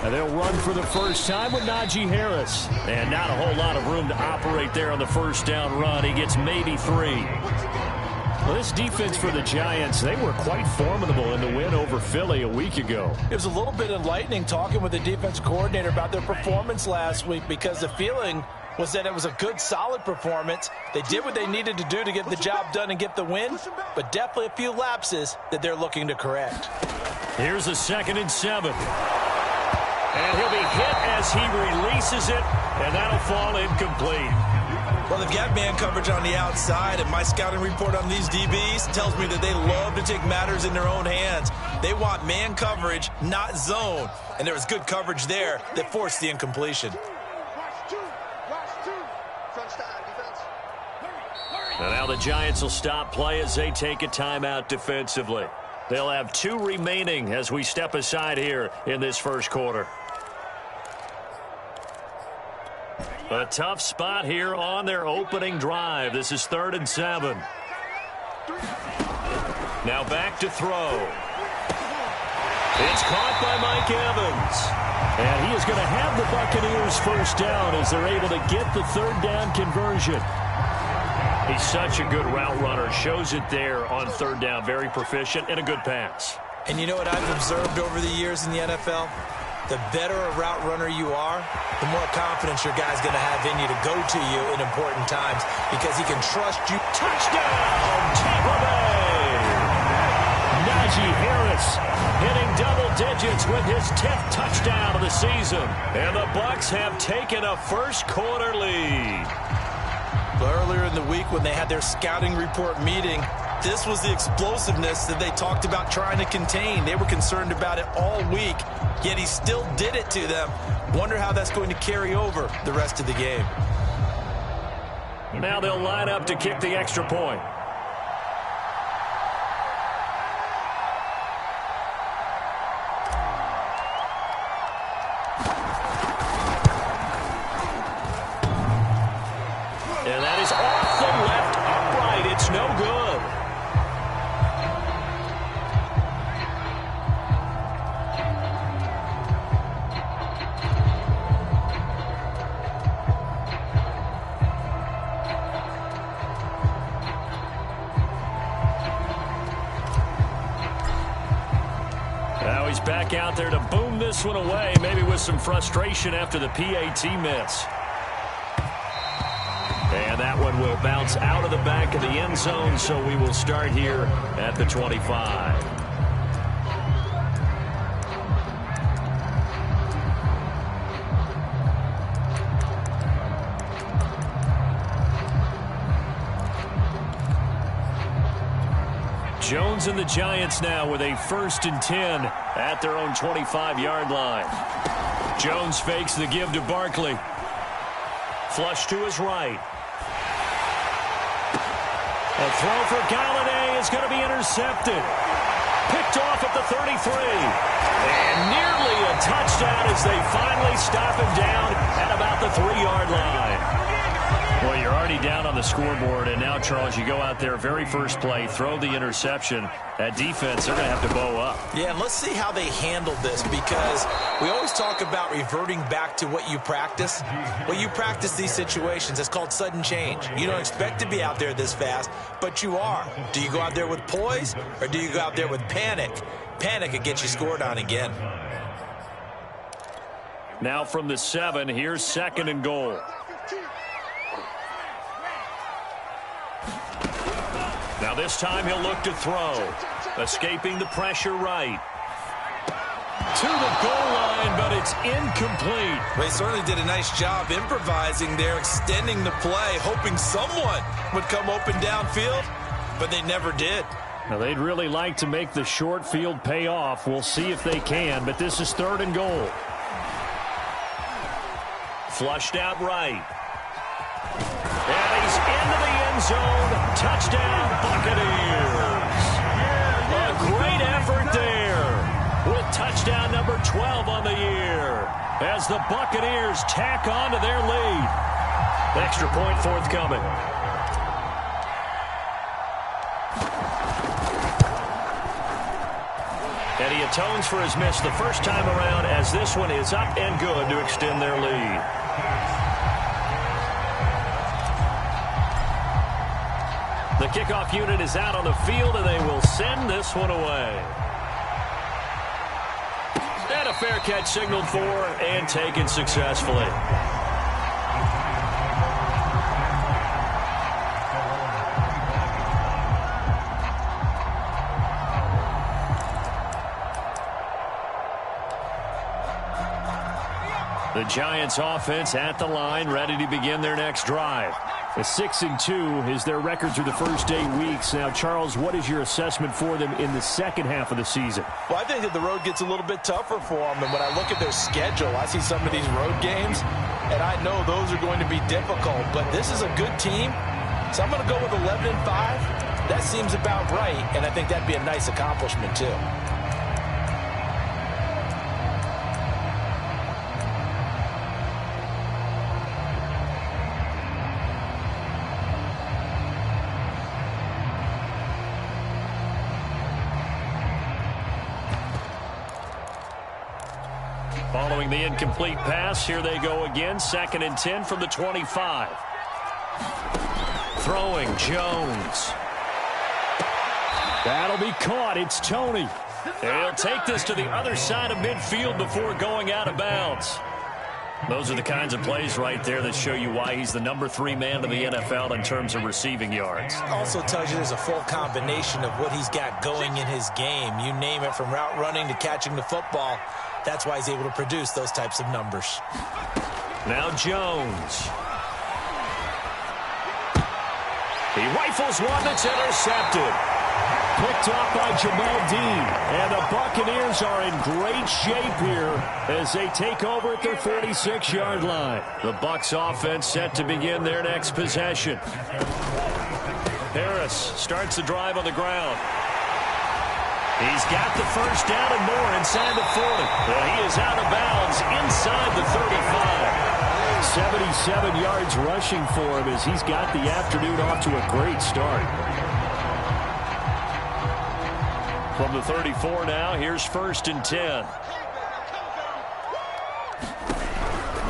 And they'll run for the first time with Najee Harris. And not a whole lot of room to operate there on the first down run. He gets maybe 3. Well, this defense for the Giants, they were quite formidable in the win over Philly a week ago. It was a little bit enlightening talking with the defense coordinator about their performance last week, because the feeling was that it was a good, solid performance. They did what they needed to do to get the job done and get the win, but definitely a few lapses that they're looking to correct. Here's a 2nd and 7. And he'll be hit as he releases it, and that'll fall incomplete. Well, they've got man coverage on the outside, and my scouting report on these DBs tells me that they love to take matters in their own hands. They want man coverage, not zone. And there was good coverage there that forced the incompletion. And now the Giants will stop play as they take a timeout defensively. They'll have 2 remaining as we step aside here in this first quarter. A tough spot here on their opening drive. This is 3rd and 7. Now back to throw. It's caught by Mike Evans. And he is going to have the Buccaneers first down as they're able to get the 3rd down conversion. He's such a good route runner. Shows it there on 3rd down. Very proficient and a good pass. And you know what I've observed over the years in the NFL? The better a route runner you are, the more confidence your guy's going to have in you to go to you in important times, because he can trust you. Touchdown, Tampa Bay! Najee Harris hitting double digits with his 10th touchdown of the season. And the Bucs have taken a first quarter lead. Earlier in the week when they had their scouting report meeting, this was the explosiveness that they talked about trying to contain. They were concerned about it all week, yet he still did it to them. Wonder how that's going to carry over the rest of the game. Now they'll line up to kick the extra point. And that is off the left upright. It's no good. Now he's back out there to boom this one away, maybe with some frustration after the PAT miss. And that one will bounce out of the back of the end zone, so we will start here at the 25. Jones and the Giants now with a 1st and 10 at their own 25-yard line. Jones fakes the give to Barkley. Flush to his right. A throw for Galladay is going to be intercepted. Picked off at the 33. And nearly a touchdown as they finally stop him down at about the 3-yard line. Well, you're already down on the scoreboard, and now, Charles, you go out there, very first play, throw the interception. That defense, they're going to have to bow up. Yeah, and let's see how they handled this, because we always talk about reverting back to what you practice. Well, you practice these situations. It's called sudden change. You don't expect to be out there this fast, but you are. Do you go out there with poise, or do you go out there with panic? Panic could get you scored on again. Now from the 7, here's 2nd and goal. Now this time he'll look to throw. Escaping the pressure right. To the goal line, but it's incomplete. Well, he certainly did a nice job improvising there, extending the play, hoping someone would come open downfield, but they never did. Now they'd really like to make the short field pay off. We'll see if they can, but this is 3rd and goal. Flushed out right. And he's into the end zone. Touchdown, Buccaneers. A great effort there with touchdown number 12 on the year as the Buccaneers tack on to their lead. Extra point forthcoming. And he atones for his miss the first time around as this one is up and good to extend their lead. The kickoff unit is out on the field, and they will send this one away. And a fair catch signaled for and taken successfully. The Giants offense at the line, ready to begin their next drive. A 6-2 is their record through the first 8 weeks. Now, Charles, what is your assessment for them in the second half of the season? Well, I think that the road gets a little bit tougher for them. And when I look at their schedule, I see some of these road games, and I know those are going to be difficult. But this is a good team, so I'm going to go with 11-5. That seems about right, and I think that'd be a nice accomplishment, too. Following the incomplete pass, here they go again. 2nd and 10 from the 25. Throwing Jones. That'll be caught. It's Tony. He'll take this to the other side of midfield before going out of bounds. Those are the kinds of plays right there that show you why he's the number 3 man in the NFL in terms of receiving yards. Also tells you there's a full combination of what he's got going in his game. You name it, from route running to catching the football. That's why he's able to produce those types of numbers. Now Jones. He rifles one that's intercepted. Picked off by Jamal Dean. And the Buccaneers are in great shape here as they take over at their 46-yard line. The Bucs offense set to begin their next possession. Harris starts the drive on the ground. He's got the first down and more inside the 40. Well, he is out of bounds inside the 35. 77 yards rushing for him as he's got the afternoon off to a great start. From the 34 now, here's 1st and 10.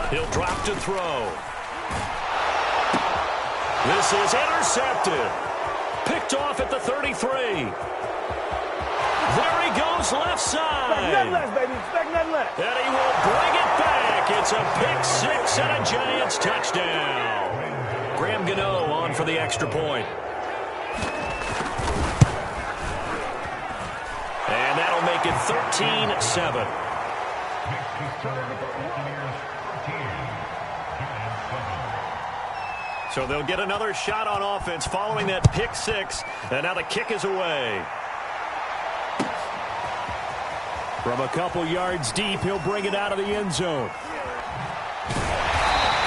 He'll drop to throw. This is intercepted. Picked off at the 33. There he goes, left side. Expect nothing less, baby. Expect nothing less. And he will bring it back. It's a pick 6 and a Giants touchdown. Graham Gano on for the extra point. And that'll make it 13-7. So they'll get another shot on offense following that pick 6. And now the kick is away. From a couple yards deep, he'll bring it out of the end zone.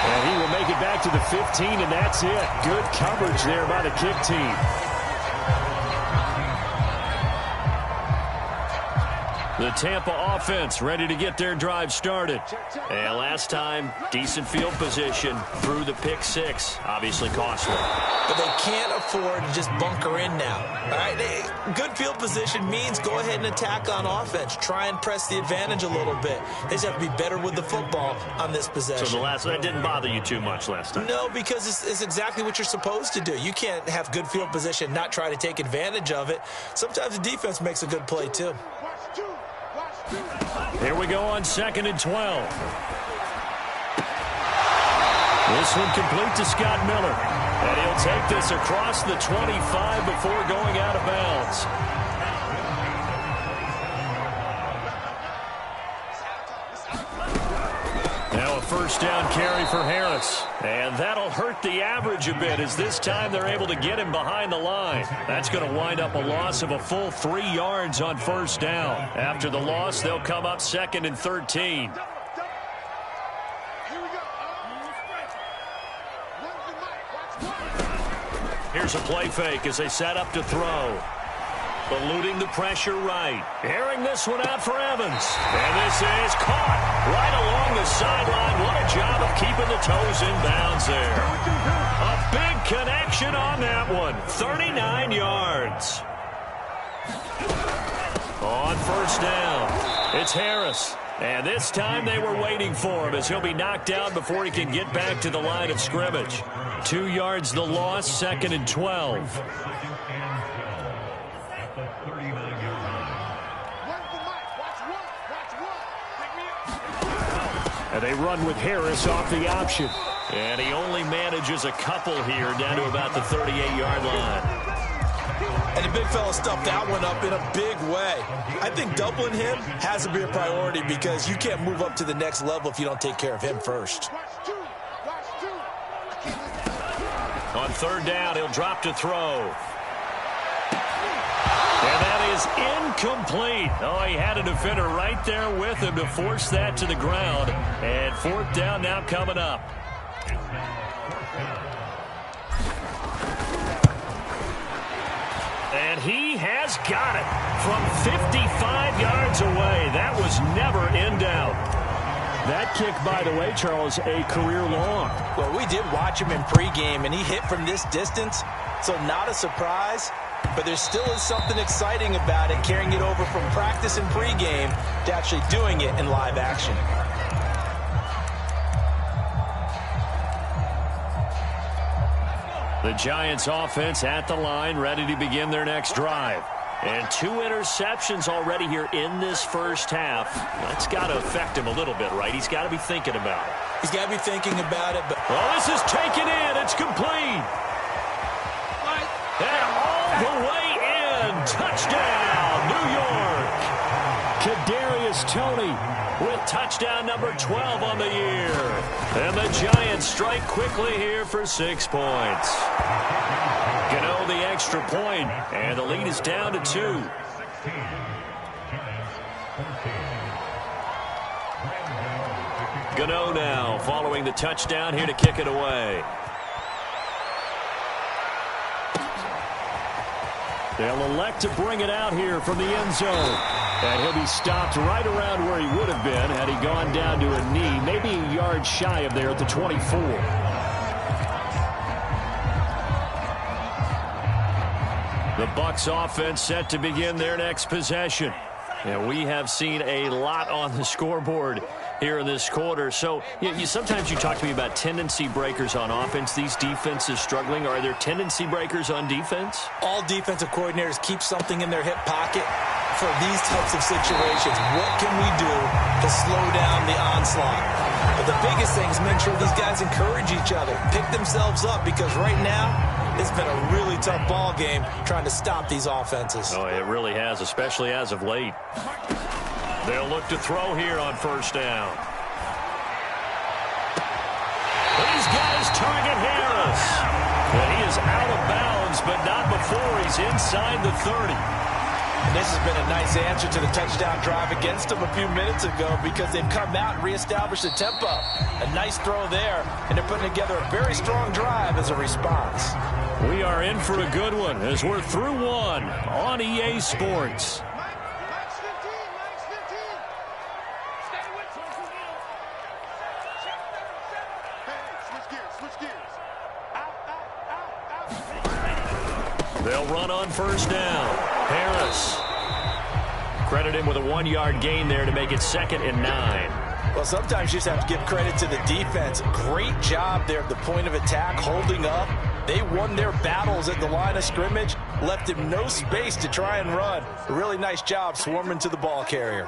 And he will make it back to the 15, and that's it. Good coverage there by the kick team. The Tampa offense ready to get their drive started. And last time, decent field position through the pick 6. Obviously costly. But they can't afford to just bunker in now. All right, good field position means go ahead and attack on offense. Try and press the advantage a little bit. They just have to be better with the football on this possession. So that didn't bother you too much last time? No, because it's exactly what you're supposed to do. You can't have good field position, not try to take advantage of it. Sometimes the defense makes a good play, too. Here we go on 2nd and 12. This one complete to Scott Miller. And he'll take this across the 25 before going out of bounds. Now a first down carry for Harris. And that'll hurt the average a bit as this time they're able to get him behind the line. That's going to wind up a loss of a full 3 yards on first down. After the loss, they'll come up 2nd and 13. Here's a play fake as they set up to throw. Eluding the pressure right. Airing this one out for Evans. And this is caught right along the sideline. What a job of keeping the toes in bounds there. A big connection on that one. 39 yards. On first down, it's Harris. And this time they were waiting for him as he'll be knocked down before he can get back to the line of scrimmage. 2 yards the loss, 2nd and 12. And they run with Harris off the option. And he only manages a couple here down to about the 38-yard line. And the big fella stuffed that one up in a big way. I think doubling him has to be a priority because you can't move up to the next level if you don't take care of him first. On third down, he'll drop to throw. And that is incomplete. Oh, he had a defender right there with him to force that to the ground. And fourth down now coming up. And he has got it from 55 yards away. That was never in doubt. That kick, by the way, Charles, a career long. Well, we did watch him in pregame, and he hit from this distance, so not a surprise. But there still is something exciting about it, carrying it over from practice and pregame to actually doing it in live action. The Giants offense at the line, ready to begin their next drive. And 2 interceptions already here in this first half. That's got to affect him a little bit, right? He's got to be thinking about it. He's got to be thinking about it. But oh, this is taken in. It's complete. And all the way in. Touchdown, New York. Kadarius Toney with touchdown number 12 on the year. And the Giants strike quickly here for 6 points. Gano the extra point, and the lead is down to 2. Gano now following the touchdown here to kick it away. They'll elect to bring it out here from the end zone. And he'll be stopped right around where he would have been had he gone down to a knee, maybe a yard shy of there at the 24. The Bucs offense set to begin their next possession. And we have seen a lot on the scoreboard here in this quarter. So sometimes you talk to me about tendency breakers on offense. These defenses struggling. Are there tendency breakers on defense? All defensive coordinators keep something in their hip pocket for these types of situations. What can we do to slow down the onslaught? But the biggest thing is make sure these guys encourage each other, pick themselves up, because right now it's been a really tough ball game trying to stop these offenses. Oh, it really has, especially as of late. They'll look to throw here on first down. These guys target Harris. And he is out of bounds, but not before he's inside the 30. And this has been a nice answer to the touchdown drive against them a few minutes ago because they've come out and reestablished the tempo. A nice throw there, and they're putting together a very strong drive as a response. We are in for a good one as we're through one on EA Sports. They'll run on first down. Harris. Credit him with a 1-yard gain there to make it 2nd and 9. Well, sometimes you just have to give credit to the defense. Great job there at the point of attack, holding up. They won their battles at the line of scrimmage, left him no space to try and run. A really nice job swarming to the ball carrier.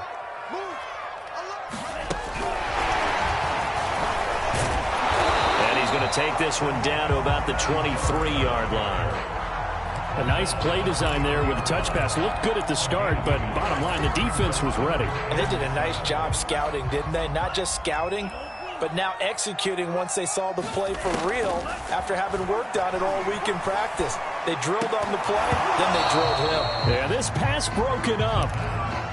And he's going to take this one down to about the 23-yard line. A nice play design there with the touch pass. Looked good at the start, but bottom line, the defense was ready. And they did a nice job scouting, didn't they? Not just scouting, but now executing once they saw the play for real after having worked on it all week in practice. They drilled on the play, then they drilled him. Yeah, this pass broken up.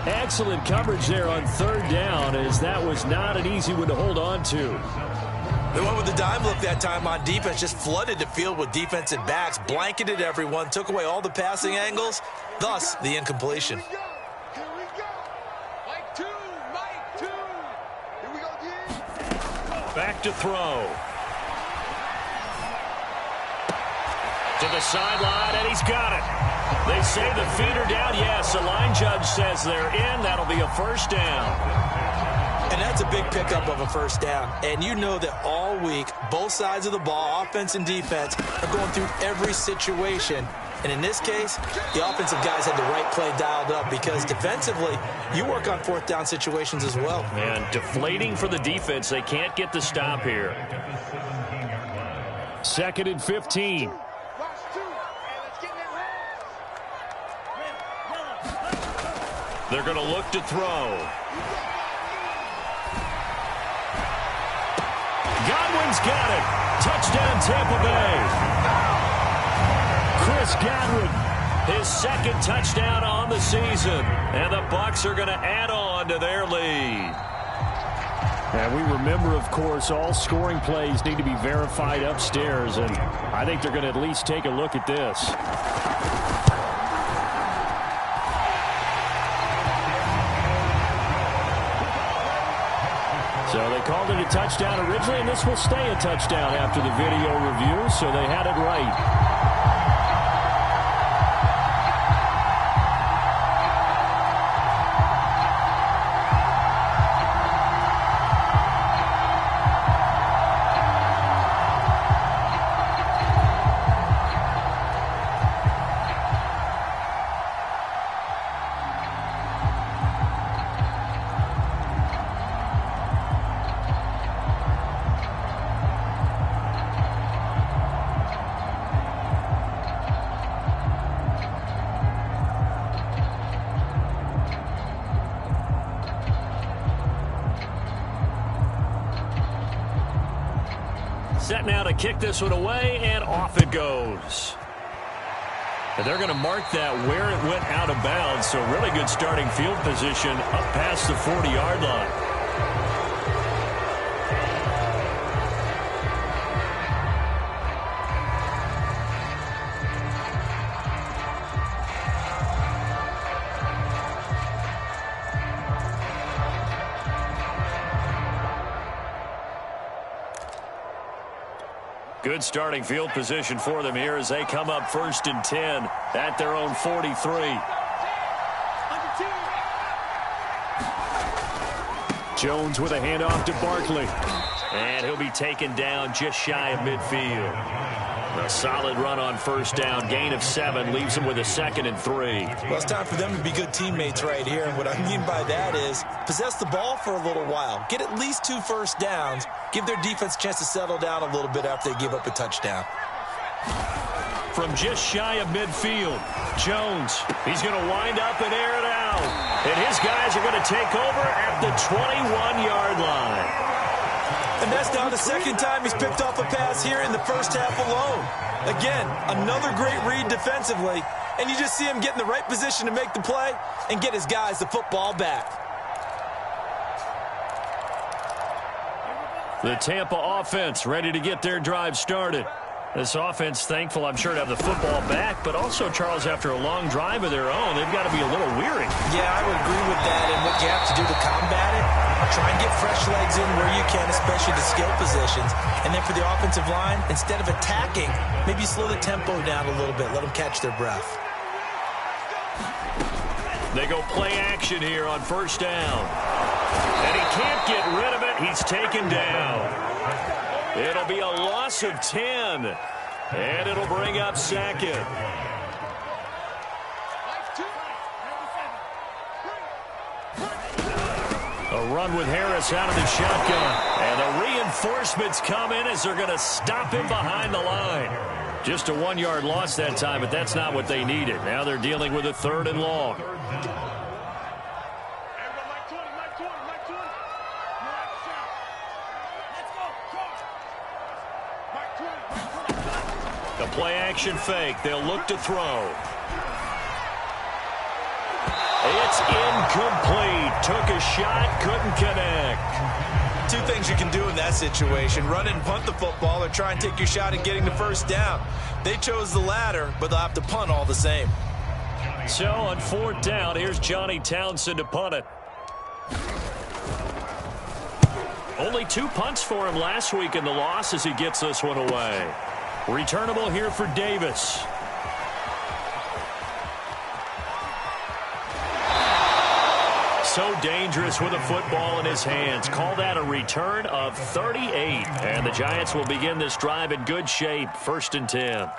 Excellent coverage there on third down, as that was not an easy one to hold on to. They went with the dime look that time on defense, just flooded the field with defensive backs, blanketed everyone, took away all the passing angles, thus the incompletion. Here we go. Mike two. Here we go again. Back to throw. To the sideline, and he's got it. They say the feet are down. Yes, the line judge says they're in. That'll be a first down. And that's a big pickup of a first down. And you know that all week, both sides of the ball, offense and defense, are going through every situation. And in this case, the offensive guys had the right play dialed up because defensively, you work on fourth down situations as well. And deflating for the defense. They can't get the stop here. 2nd and 15. They're going to look to throw. Godwin's got it. Touchdown, Tampa Bay. Chris Godwin, his 2nd touchdown on the season. And the Bucs are going to add on to their lead. And we remember, of course, all scoring plays need to be verified upstairs. And I think they're going to at least take a look at this. So they called it a touchdown originally, and this will stay a touchdown after the video review, so they had it right. Set now to kick this one away, and off it goes. And they're going to mark that where it went out of bounds, so really good starting field position up past the 40-yard line. Good starting field position for them here as they come up 1st and 10 at their own 43. Jones with a handoff to Barkley. And he'll be taken down just shy of midfield. A solid run on 1st down. Gain of 7 leaves them with a 2nd and 3. Well, it's time for them to be good teammates right here. And what I mean by that is possess the ball for a little while. Get at least 2 first downs. Give their defense a chance to settle down a little bit after they give up a touchdown. From just shy of midfield, Jones, he's going to wind up and air it out. And his guys are going to take over at the 21-yard line. And that's now the 2nd time he's picked off a pass here in the first half alone. Again, another great read defensively, and you just see him get in the right position to make the play and get his guys the football back. The Tampa offense ready to get their drive started. This offense thankful, I'm sure, to have the football back, but also, Charles, after a long drive of their own, they've got to be a little weary. Yeah, I would agree with that, and what you have to do to combat it, try and get fresh legs in where you can, especially the skill positions. And then for the offensive line, instead of attacking, maybe slow the tempo down a little bit, let them catch their breath. They go play action here on 1st down. And he can't get rid of it. He's taken down. It'll be a loss of 10. And it'll bring up 2nd. A run with Harris out of the shotgun. And the reinforcements come in as they're going to stop him behind the line. Just a 1-yard loss that time, but that's not what they needed. Now they're dealing with a 3rd and long. The play-action fake. They'll look to throw. It's incomplete. Took a shot, couldn't connect. 2 things you can do in that situation. Run it and punt the football, or try and take your shot at getting the 1st down. They chose the latter, but they'll have to punt all the same. So on 4th down, here's Johnny Townsend to punt it. Only 2 punts for him last week in the loss as he gets this one away. Returnable here for Davis. So dangerous with a football in his hands. Call that a return of 38. And the Giants will begin this drive in good shape. 1st and 10.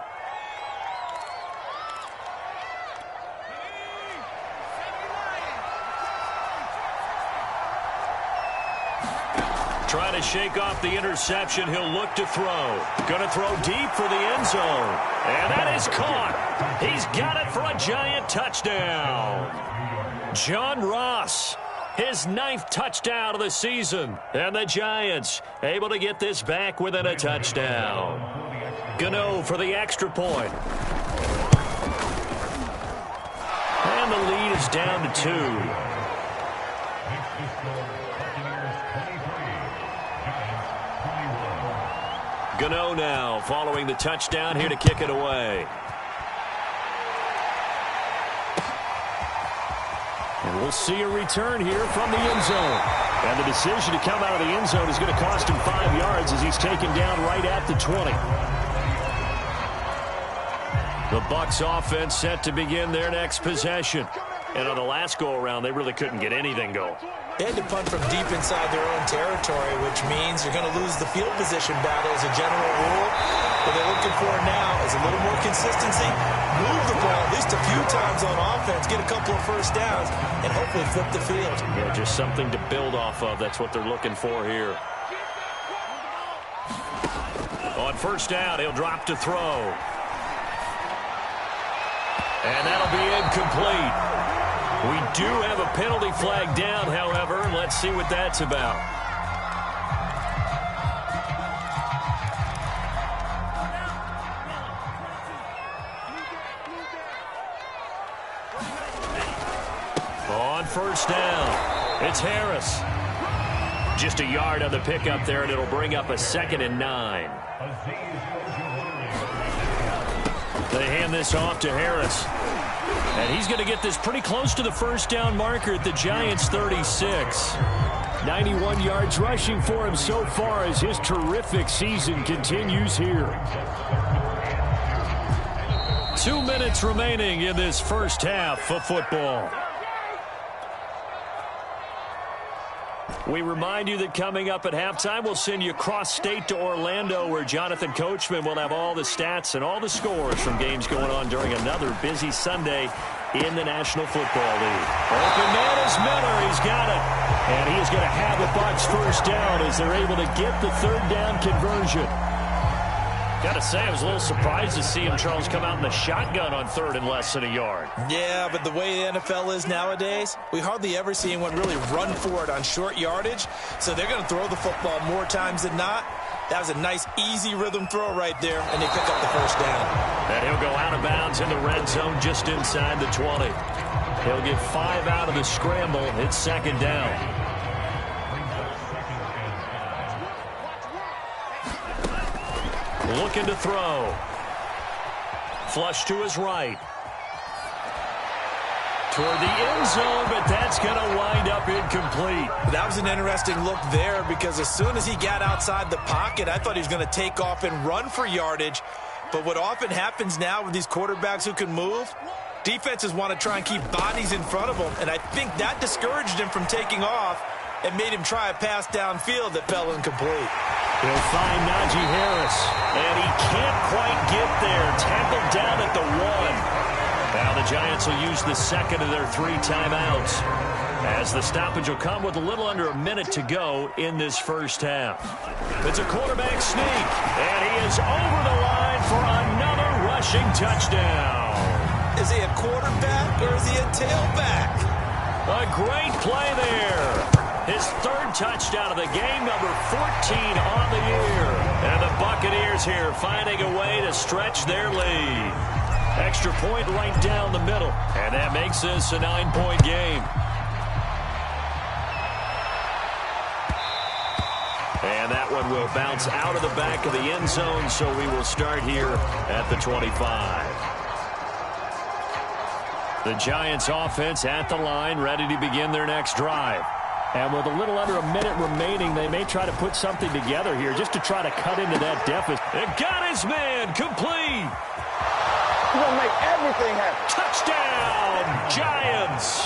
Trying to shake off the interception. He'll look to throw. Going to throw deep for the end zone. And that is caught. He's got it for a Giant touchdown. John Ross, his 9th touchdown of the season. And the Giants able to get this back within a touchdown. Gano for the extra point. And the lead is down to 2. Gano now following the touchdown here to kick it away. And we'll see a return here from the end zone. And the decision to come out of the end zone is going to cost him 5 yards as he's taken down right at the 20. The Bucs offense set to begin their next possession. And on the last go-around, they really couldn't get anything going. They had to punt from deep inside their own territory, which means you're going to lose the field position battle as a general rule. What they're looking for now is a little more consistency, move the ball at least a few times on offense, get a couple of first downs, and hopefully flip the field. Yeah, just something to build off of. That's what they're looking for here. On 1st down, he'll drop to throw. And that'll be incomplete. We do have a penalty flag down, however. Let's see what that's about. On 1st down, it's Harris. Just a yard on the pickup there, and it'll bring up a 2nd and 9. They hand this off to Harris. And he's going to get this pretty close to the 1st down marker at the Giants' 36. 91 yards rushing for him so far as his terrific season continues here. 2 minutes remaining in this first half of football. We remind you that coming up at halftime, we'll send you cross-state to Orlando, where Jonathan Coachman will have all the stats and all the scores from games going on during another busy Sunday in the National Football League. Open man is Miller. He's got it. And he is going to have the Bucs 1st down as they're able to get the 3rd down conversion. Got to say, I was a little surprised to see him, Charles, come out in the shotgun on 3rd and less than a yard. Yeah, but the way the NFL is nowadays, we hardly ever see anyone really run for it on short yardage. So they're going to throw the football more times than not. That was a nice, easy rhythm throw right there, and they pick up the 1st down. And he'll go out of bounds in the red zone just inside the 20. He'll get 5 out of the scramble. It's 2nd down. Looking to throw. Flush to his right. Toward the end zone, but that's going to wind up incomplete. That was an interesting look there because as soon as he got outside the pocket, I thought he was going to take off and run for yardage. But what often happens now with these quarterbacks who can move, defenses want to try and keep bodies in front of them, and I think that discouraged him from taking off and made him try a pass downfield that fell incomplete. He'll find Najee Harris, and he can't quite get there. Tackled down at the 1. Now the Giants will use the 2nd of their 3 timeouts, as the stoppage will come with a little under a minute to go in this first half. It's a quarterback sneak, and he is over the line for another rushing touchdown. Is he a quarterback or is he a tailback? A great play there. His 3rd touchdown of the game, number 14 on the year. And the Buccaneers here finding a way to stretch their lead. Extra point right down the middle. And that makes this a 9-point game. And that one will bounce out of the back of the end zone, so we will start here at the 25. The Giants offense at the line, ready to begin their next drive. And with a little under a minute remaining, they may try to put something together here just to try to cut into that deficit. It got his man complete. He's going to make everything happen. Touchdown, Giants.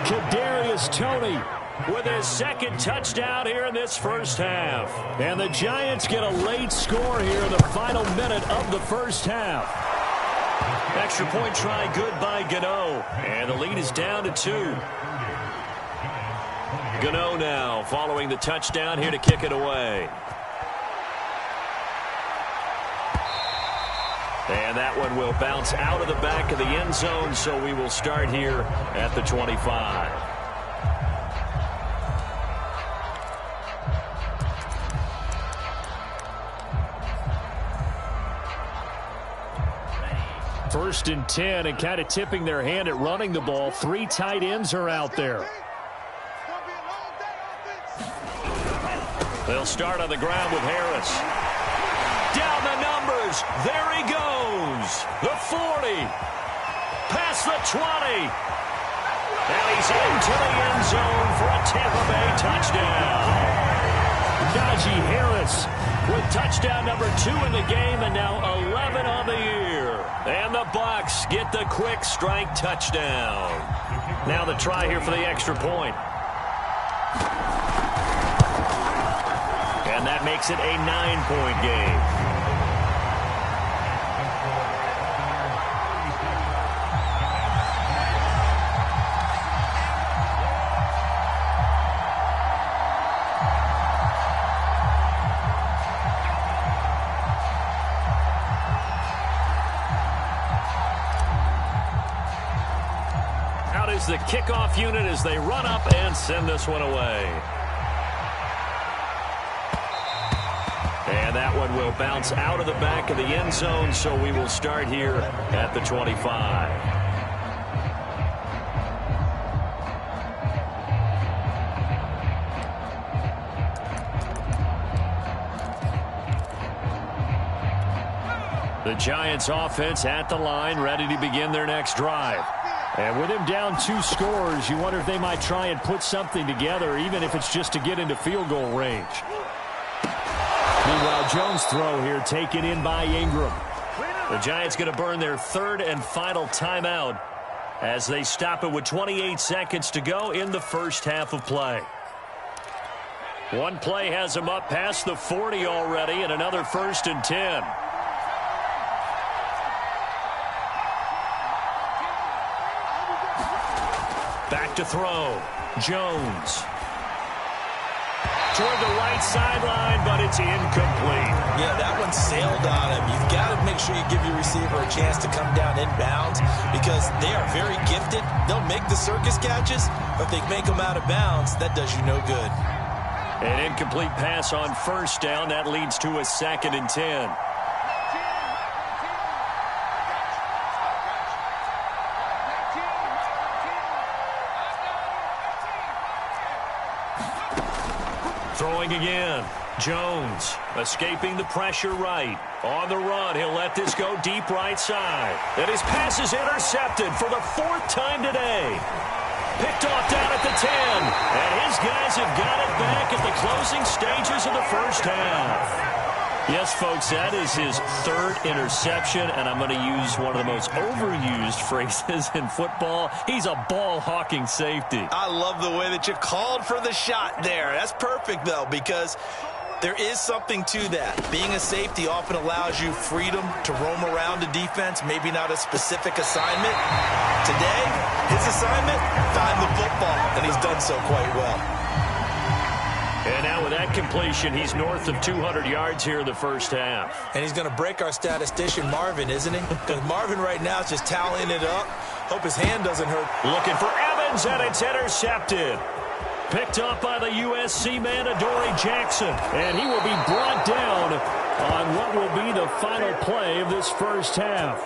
Kadarius Toney with his second touchdown here in this first half. And the Giants get a late score here in the final minute of the first half. Extra point try good by Gano. And the lead is down to 2. Gano now following the touchdown here to kick it away. And that one will bounce out of the back of the end zone, so we will start here at the 25. First and 10, and kind of tipping their hand at running the ball. 3 tight ends are out there. They'll start on the ground with Harris. Down the numbers. There he goes. The 40. Past the 20. And he's into the end zone for a Tampa Bay touchdown. Najee Harris with touchdown number 2 in the game and now 11 on the year. And the Bucs get the quick strike touchdown. Now the try here for the extra point. And that makes it a 9-point game. Out is the kickoff unit as they run up and send this one away. And that one will bounce out of the back of the end zone, so we will start here at the 25. The Giants offense at the line, ready to begin their next drive. And with him down 2 scores, you wonder if they might try and put something together, even if it's just to get into field goal range. Meanwhile, Jones' throw here taken in by Ingram. The Giants going to burn their 3rd and final timeout as they stop it with 28 seconds to go in the first half of play. One play has them up past the 40 already, and another 1st and 10. Back to throw. Jones. Toward the right sideline, but it's incomplete. Yeah, that one sailed on him. You've got to make sure you give your receiver a chance to come down inbounds because they are very gifted. They'll make the circus catches, but if they make them out of bounds, that does you no good. An incomplete pass on 1st down. That leads to a 2nd and 10. Throwing again. Jones escaping the pressure right. On the run, he'll let this go deep right side. And his pass is intercepted for the 4th time today. Picked off down at the 10. And his guys have got it back at the closing stages of the first half. Yes, folks, that is his 3rd interception, and I'm going to use one of the most overused phrases in football. He's a ball-hawking safety. I love the way that you called for the shot there. That's perfect, though, because there is something to that. Being a safety often allows you freedom to roam around a defense, maybe not a specific assignment. Today, his assignment, find the football, and he's done so quite well. And now with that completion, he's north of 200 yards here in the first half. And he's going to break our statistician, Marvin, isn't he? Because Marvin right now is just tallying it up. Hope his hand doesn't hurt. Looking for Evans, and it's intercepted. Picked up by the USC man, Adoree Jackson. And he will be brought down on what will be the final play of this first half.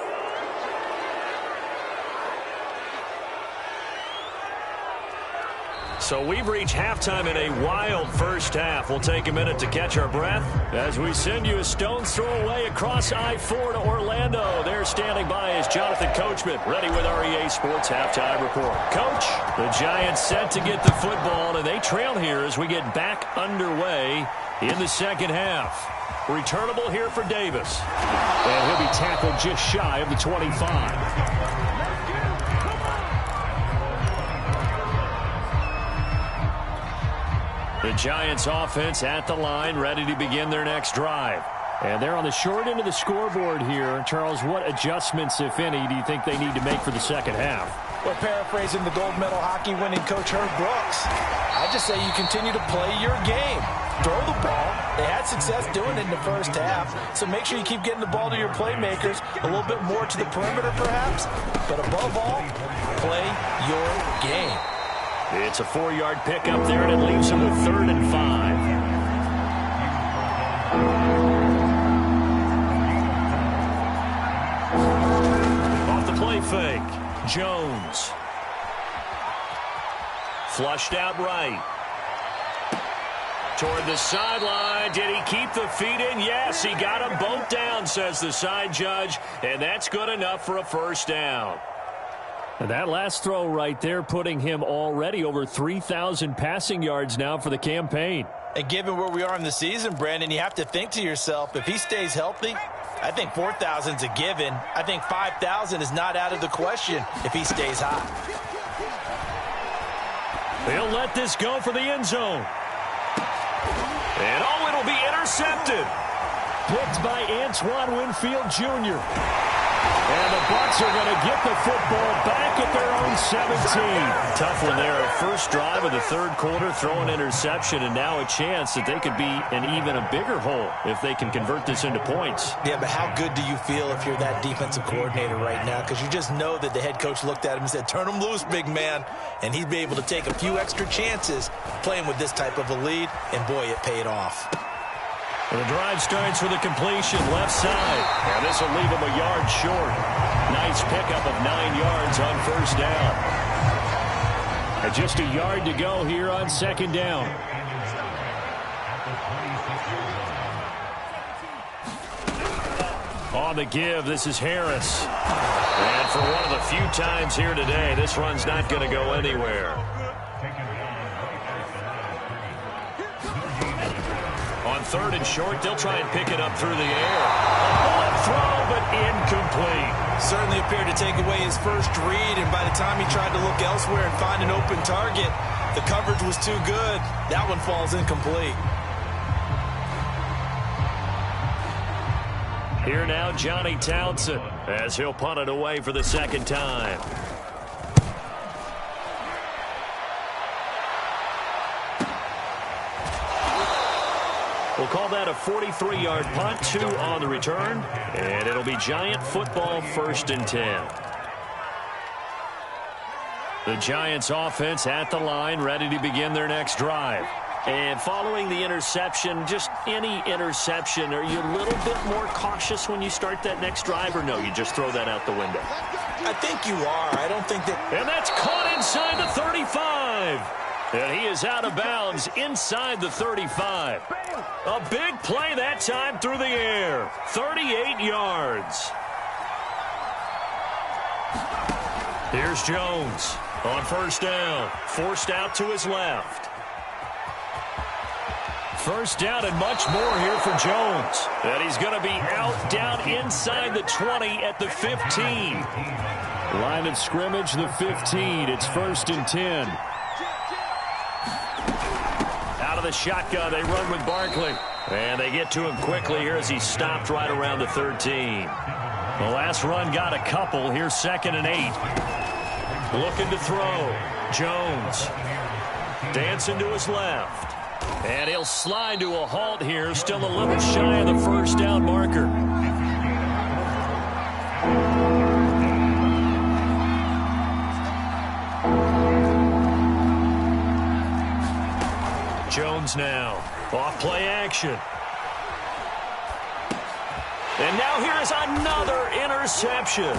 So we've reached halftime in a wild first half. We'll take a minute to catch our breath as we send you a stone's throw away across I-4 to Orlando. There standing by is Jonathan Coachman, ready with REA Sports Halftime Report. Coach, the Giants set to get the football, and they trail here as we get back underway in the second half. Returnable here for Davis. And he'll be tackled just shy of the 25. The Giants offense at the line, ready to begin their next drive. And they're on the short end of the scoreboard here. Charles, what adjustments, if any, do you think they need to make for the second half? Well, paraphrasing the gold medal hockey winning coach Herb Brooks, I just say you continue to play your game. Throw the ball. They had success doing it in the first half, so make sure you keep getting the ball to your playmakers, a little bit more to the perimeter perhaps, but above all, play your game. It's a 4-yard pickup there, and it leaves him with 3rd and 5. Off the play fake, Jones. Flushed out right. Toward the sideline. Did he keep the feet in? Yes, he got them both down, says the side judge, and that's good enough for a first down. And that last throw right there putting him already over 3,000 passing yards now for the campaign. And given where we are in the season, Brandon, you have to think to yourself, if he stays healthy, I think 4,000 is a given. I think 5,000 is not out of the question if he stays hot. They'll let this go for the end zone. And oh, it'll be intercepted. Picked by Antoine Winfield Jr. And the Bucs are going to get the football back at their own 17. Tough one there. First drive of the third quarter, throw an interception, and now a chance that they could be in even a bigger hole if they can convert this into points. Yeah, but how good do you feel if you're that defensive coordinator right now? Because you just know that the head coach looked at him and said, turn him loose, big man. And he'd be able to take a few extra chances playing with this type of a lead, and boy, it paid off. The drive starts with a completion left side. And this will leave him a yard short. Nice pickup of 9 yards on first down. And just a yard to go here on second down. On the give, this is Harris. And for one of the few times here today, this run's not going to go anywhere. On 3rd and short, they'll try and pick it up through the air. A bullet throw, but incomplete. Certainly appeared to take away his first read, and by the time he tried to look elsewhere and find an open target, the coverage was too good. That one falls incomplete. Here now, Johnny Townsend, as he'll punt it away for the second time. We'll call that a 43-yard punt, 2 on the return, and it'll be Giant football 1st and 10. The Giants offense at the line, ready to begin their next drive. And following the interception, just any interception, are you a little bit more cautious when you start that next drive, or no, you just throw that out the window? I think you are. I don't think that... And that's caught inside the 35. And he is out of bounds inside the 35. A big play that time through the air. 38 yards. Here's Jones on first down. Forced out to his left. First down and much more here for Jones. And he's going to be out down inside the 20 at the 15. Line of scrimmage, the 15. It's 1st and 10. Out of the shotgun, they run with Barkley. And they get to him quickly here as he stopped right around the 13. The last run got a couple. Here's 2nd and 8. Looking to throw. Jones. Dancing to his left. And he'll slide to a halt here. Still a little shy of the first down marker. Jones now. Off play action. And now here is another interception.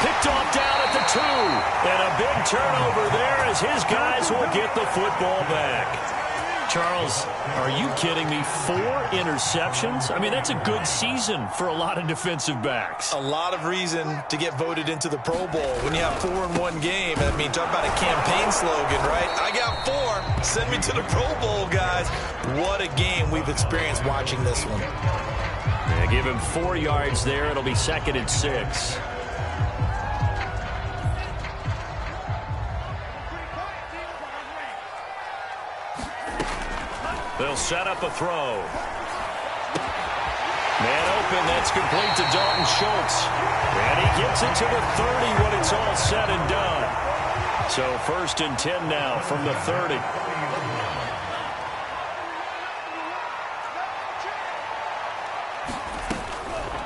Picked off down at the 2. And a big turnover there as his guys will get the football back. Charles, are you kidding me? 4 interceptions? I mean, that's a good season for a lot of defensive backs. A lot of reason to get voted into the Pro Bowl when you have 4 in one game. I mean, talk about a campaign slogan, right? I got 4. Send me to the Pro Bowl, guys. What a game we've experienced watching this one. Yeah, give him 4 yards there. It'll be 2nd and 6. They'll set up a throw. Man open, that's complete to Dalton Schultz. And he gets it to the 30 when it's all said and done. So 1st and 10 now from the 30.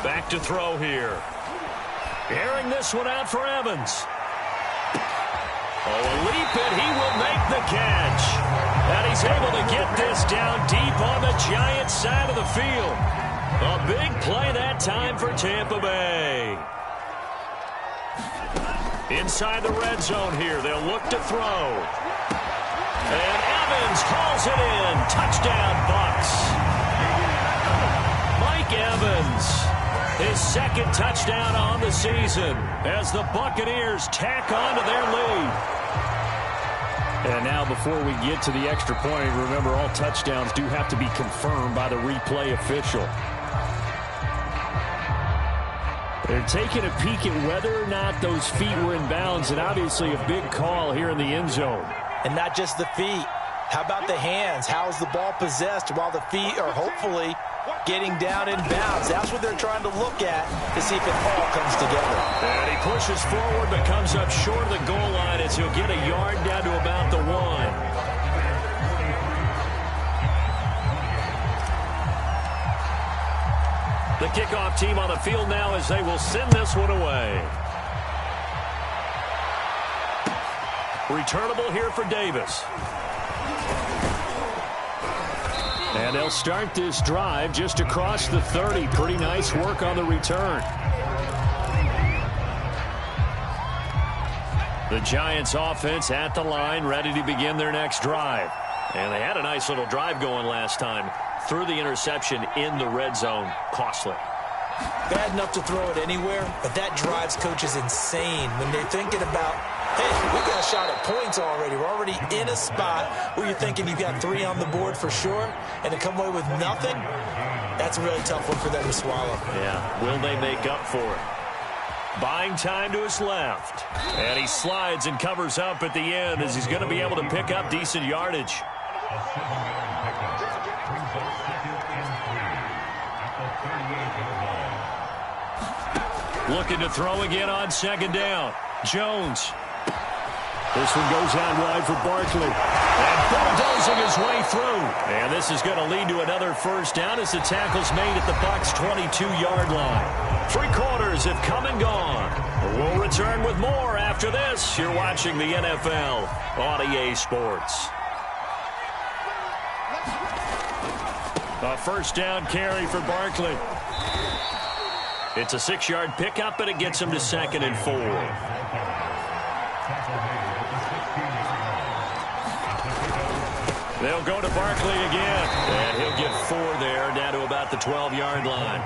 Back to throw here. Airing this one out for Evans. Oh, a leap, and he will make the catch. And he's able to get this down deep on the Giants side of the field. A big play that time for Tampa Bay. Inside the red zone here, they'll look to throw. And Evans hauls it in. Touchdown, Bucs. Mike Evans, his 2nd touchdown on the season as the Buccaneers tack on to their lead. And now before we get to the extra point, remember all touchdowns do have to be confirmed by the replay official. They're taking a peek at whether or not those feet were in bounds, and obviously a big call here in the end zone. And not just the feet. How about the hands? How's the ball possessed while the feet are hopefully getting down in bounds? That's what they're trying to look at to see if it all comes together. And he pushes forward but comes up short of the goal line as he'll get a yard down to about the 1. The kickoff team on the field now as they will send this one away. Returnable here for Davis. And they'll start this drive just across the 30. Pretty nice work on the return. The Giants offense at the line, ready to begin their next drive. And they had a nice little drive going last time. Threw the interception in the red zone. Costly. Bad enough to throw it anywhere, but that drives coaches insane when they're thinking about, hey, we got a shot at points already. We're already in a spot where you're thinking you got 3 on the board for sure, and to come away with nothing, that's a really tough one for them to swallow. Yeah, will they make up for it? Buying time to his left. And he slides and covers up at the end as he's going to be able to pick up decent yardage. Looking to throw again on 2nd down. Jones. This one goes out wide for Barkley. And bulldozing his way through. And this is going to lead to another 1st down as the tackle's made at the Bucs' 22-yard line. 3 quarters have come and gone. We'll return with more after this. You're watching the NFL on EA Sports. A 1st down carry for Barkley. It's a 6-yard pickup, but it gets him to 2nd and 4. They'll go to Barkley again, and he'll get 4 there, down to about the 12-yard line.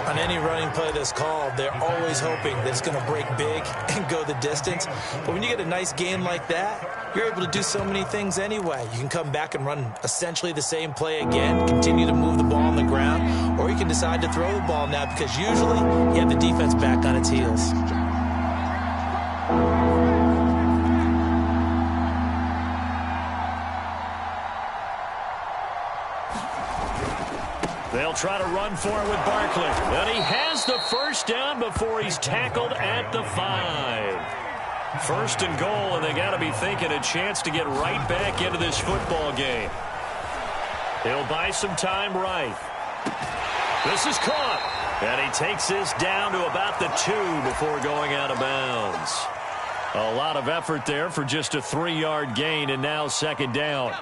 On any running play that's called, they're always hoping that it's going to break big and go the distance. But when you get a nice game like that, you're able to do so many things anyway. You can come back and run essentially the same play again, continue to move the ball on the ground, or you can decide to throw the ball now because usually you have the defense back on its heels. They'll try to run for it with Barkley. And he has the 1st down before he's tackled at the 5. 1st and goal, and they got to be thinking a chance to get right back into this football game. He'll buy some time right. This is caught. And he takes this down to about the 2 before going out of bounds. A lot of effort there for just a 3-yard gain, and now 2nd down.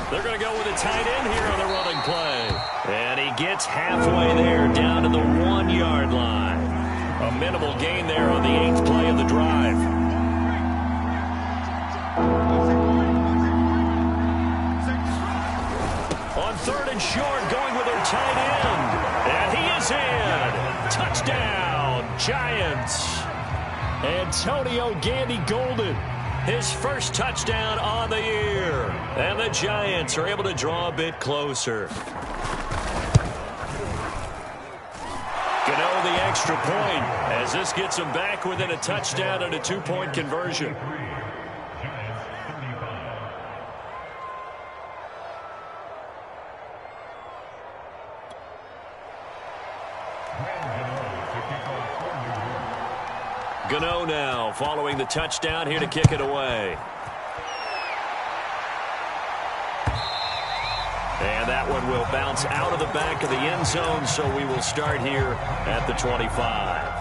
They're going to go with a tight end here on the running play. And he gets halfway there, down to the 1-yard line. A minimal gain there on the 8th play of the drive. On 3rd and short, going with their tight end. And he is in. Touchdown, Giants. Antonio Gandy Golden, his first touchdown on the year. And the Giants are able to draw a bit closer. Gano the extra point as this gets them back within a touchdown and a 2-point conversion. Gano now following the touchdown here to kick it away. And that one will bounce out of the back of the end zone, so we will start here at the 25.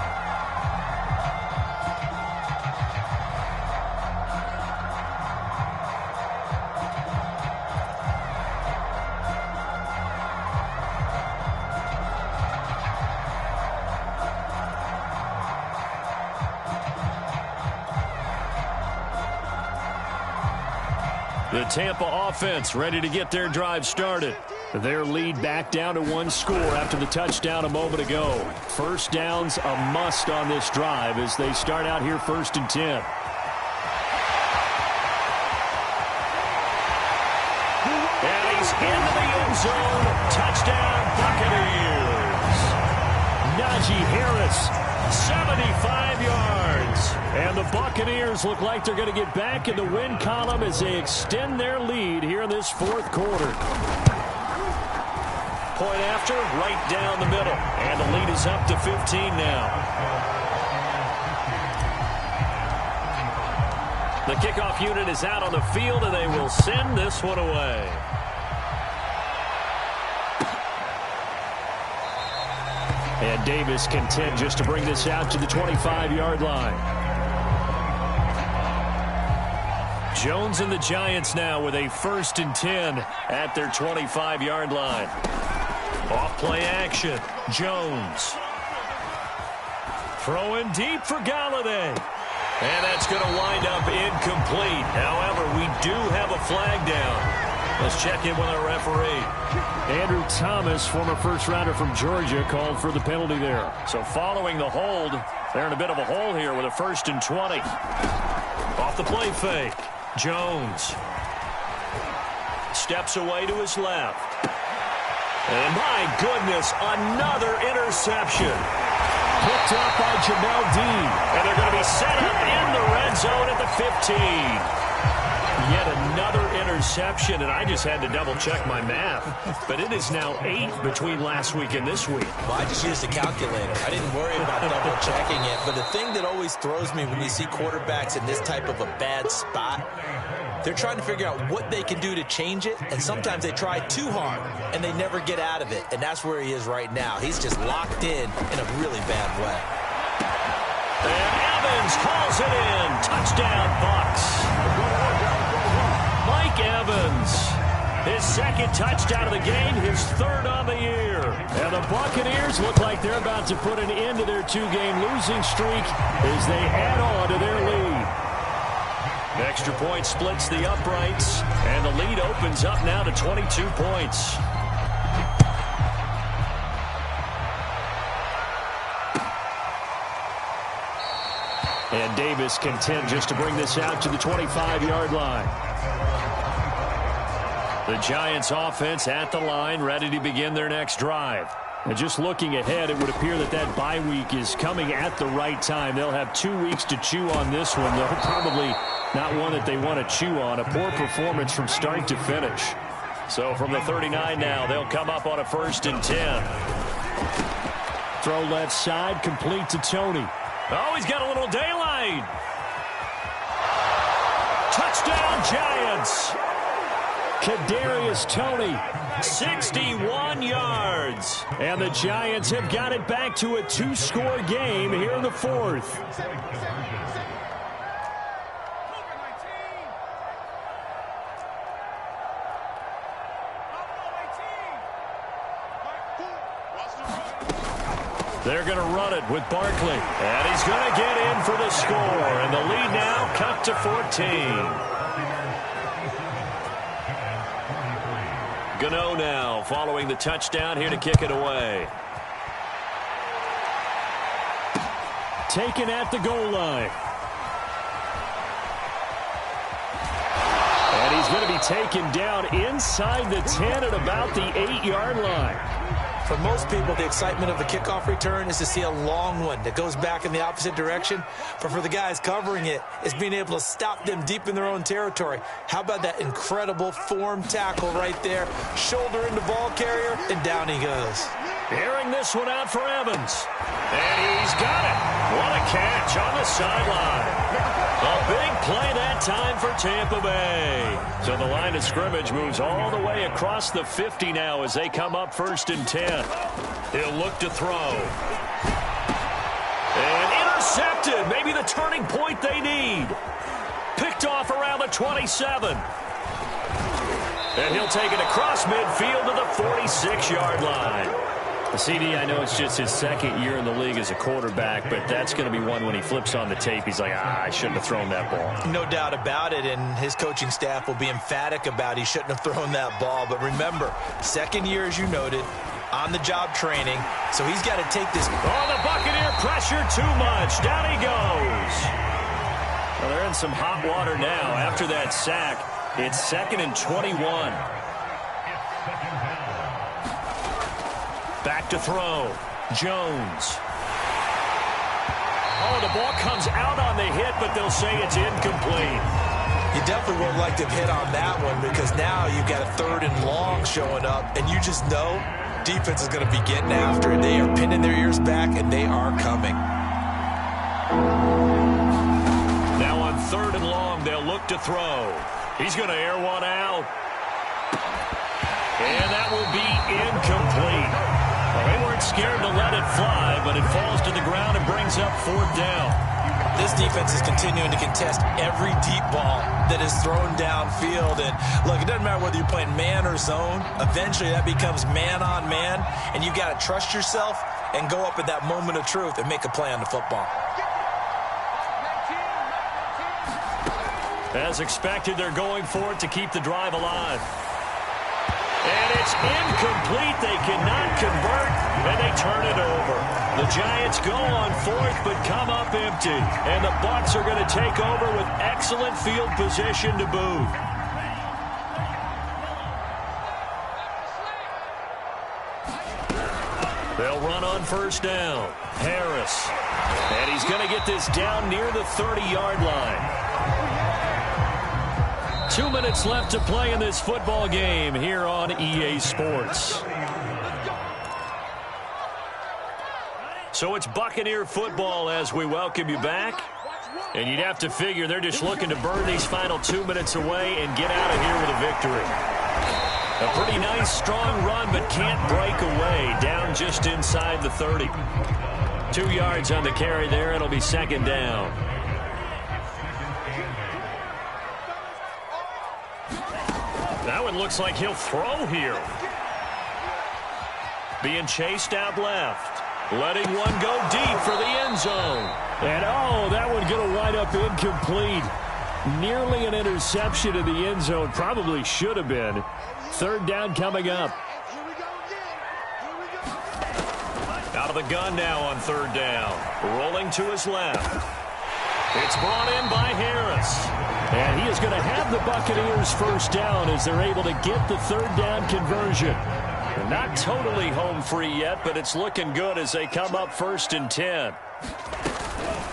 The Tampa offense ready to get their drive started. Their lead back down to 1 score after the touchdown a moment ago. First down's a must on this drive as they start out here 1st and 10. And he's into the end zone. Touchdown, Buccaneers. Najee Harris, 75 yards. And the Buccaneers look like they're going to get back in the win column as they extend their lead here in this 4th quarter. Point after, right down the middle. And the lead is up to 15 now. The kickoff unit is out on the field, and they will send this one away. And Davis content just to bring this out to the 25-yard line. Jones and the Giants now with a 1st and 10 at their 25-yard line. Off play action. Jones. Throwing deep for Galladay. And that's going to wind up incomplete. However, we do have a flag down. Let's check in with our referee. Andrew Thomas, former first-rounder from Georgia, called for the penalty there. So following the hold, they're in a bit of a hole here with a 1st and 20. Off the play fake. Jones steps away to his left. And my goodness, another interception. Picked up by Jamel Dean. And they're going to be set up in the red zone at the 15. Yet another interception, and I just had to double-check my math. But it is now 8 between last week and this week. Well, I just used a calculator. I didn't worry about double-checking it. But the thing that always throws me when you see quarterbacks in this type of a bad spot, they're trying to figure out what they can do to change it, and sometimes they try too hard, and they never get out of it. And that's where he is right now. He's just locked in a really bad way. And Evans hauls it in. Touchdown, Bucs. Mike Evans, his 2nd touchdown of the game, his 3rd on the year. And the Buccaneers look like they're about to put an end to their 2-game losing streak as they add on to their lead. The extra point splits the uprights, and the lead opens up now to 22 points. And Davis content just to bring this out to the 25-yard line. The Giants offense at the line, ready to begin their next drive. And just looking ahead, it would appear that that bye week is coming at the right time. They'll have 2 weeks to chew on this one, though probably not one that they want to chew on. A poor performance from start to finish. So from the 39 now, they'll come up on a 1st and 10. Throw left side, complete to Tony. Oh, he's got a little daylight. Touchdown, Giants. Kadarius Toney, 61 yards. And the Giants have got it back to a 2-score game here in the 4th. They're going to run it with Barkley. And he's going to get in for the score. And the lead now cut to 14. Gano now following the touchdown here to kick it away. Taken at the goal line. And he's going to be taken down inside the 10 at about the 8-yard line. For most people, the excitement of a kickoff return is to see a long one that goes back in the opposite direction. But for the guys covering it, it's being able to stop them deep in their own territory. How about that incredible form tackle right there? Shoulder into ball carrier, and down he goes. Airing this one out for Evans. And he's got it. What a catch on the sideline. A big play that time for Tampa Bay. So the line of scrimmage moves all the way across the 50 now as they come up 1st and 10. He'll look to throw. And intercepted. Maybe the turning point they need. Picked off around the 27. And he'll take it across midfield to the 46-yard line. CD, I know it's just his second year in the league as a quarterback, but that's going to be one when he flips on the tape. He's like, I shouldn't have thrown that ball. No doubt about it, and his coaching staff will be emphatic about he shouldn't have thrown that ball. But remember, second year, as you noted, on-the-job training, so he's got to take this. Oh, the Buccaneer pressure too much. Down he goes. Well, they're in some hot water now. After that sack, it's 2nd and 21. Back to throw. Jones. Oh, the ball comes out on the hit, but they'll say it's incomplete. You definitely would like to hit on that one because now you've got a 3rd and long showing up, and you just know defense is going to be getting after it. They are pinning their ears back, and they are coming. Now on 3rd and long, they'll look to throw. He's going to air one out. And that will be incomplete. Well, they weren't scared to let it fly, but it falls to the ground and brings up 4th down. This defense is continuing to contest every deep ball that is thrown downfield. And, look, it doesn't matter whether you're playing man or zone. Eventually, that becomes man-on-man, and you've got to trust yourself and go up at that moment of truth and make a play on the football. As expected, they're going for it to keep the drive alive. And it's incomplete. They cannot convert, and they turn it over. The Giants go on 4th, but come up empty. And the Bucs are going to take over with excellent field position to boot. They'll run on 1st down. Harris. And he's going to get this down near the 30-yard line. 2 minutes left to play in this football game here on EA Sports. So it's Buccaneer football as we welcome you back. And you'd have to figure they're just looking to burn these final 2 minutes away and get out of here with a victory. A pretty nice, strong run, but can't break away. Down just inside the 30. 2 yards on the carry there. It'll be 2nd down. That one looks like he'll throw here. Being chased out left. Letting one go deep for the end zone. And, oh, that one going to wind up incomplete. Nearly an interception in the end zone. Probably should have been. 3rd down coming up. Out of the gun now on 3rd down. Rolling to his left. It's brought in by Harris. And he is going to have the Buccaneers 1st down as they're able to get the 3rd down conversion. They're not totally home free yet, but it's looking good as they come up 1st and 10.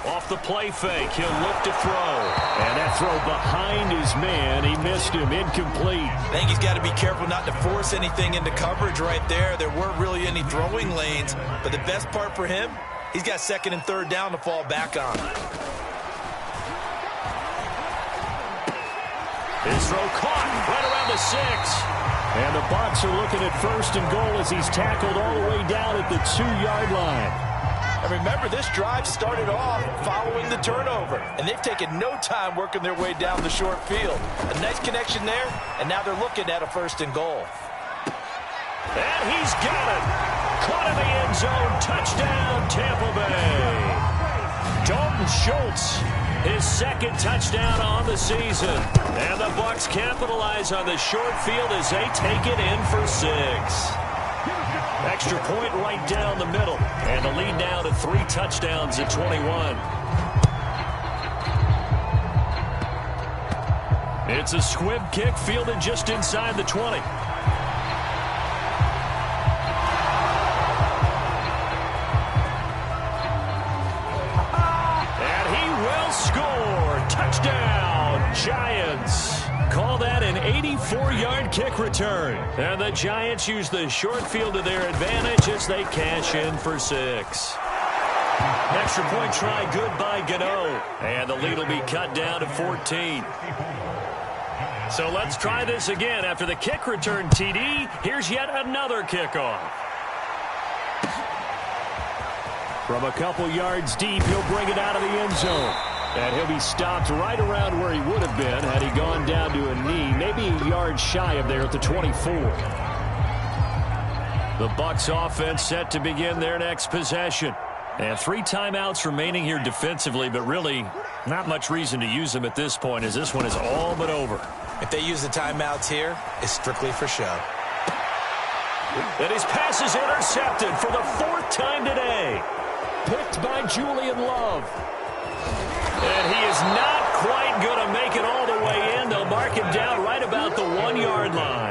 Off the play fake, he'll look to throw. And that throw behind his man, he missed him, incomplete. I think he's got to be careful not to force anything into coverage right there. There weren't really any throwing lanes, but the best part for him, he's got 2nd and 3rd down to fall back on. His throw caught right around the 6. And the Bucs are looking at 1st and goal as he's tackled all the way down at the 2-yard line. And remember, this drive started off following the turnover, and they've taken no time working their way down the short field. A nice connection there, and now they're looking at a 1st and goal. And he's got it. Caught in the end zone. Touchdown, Tampa Bay. Dalton Schultz, his second touchdown on the season. And the Bucs capitalize on the short field as they take it in for 6. Extra point right down the middle. And the lead now to 3 touchdowns at 21. It's a squib kick fielded just inside the 20. And he will score. Touchdown, Giants. Call that an 84-yard kick return. And the Giants use the short field to their advantage as they cash in for 6. Extra point try good by Gano. And the lead will be cut down to 14. So let's try this again. After the kick return TD, here's yet another kickoff. From a couple yards deep, he'll bring it out of the end zone. And he'll be stopped right around where he would have been had he gone down to a knee, maybe a yard shy of there at the 24. The Bucs offense set to begin their next possession. And 3 timeouts remaining here defensively, but really not much reason to use them at this point as this one is all but over. If they use the timeouts here, it's strictly for show. And his pass is intercepted for the 4th time today. Picked by Julian Love. And he is not quite going to make it all the way in. They'll mark him down right about the 1-yard line.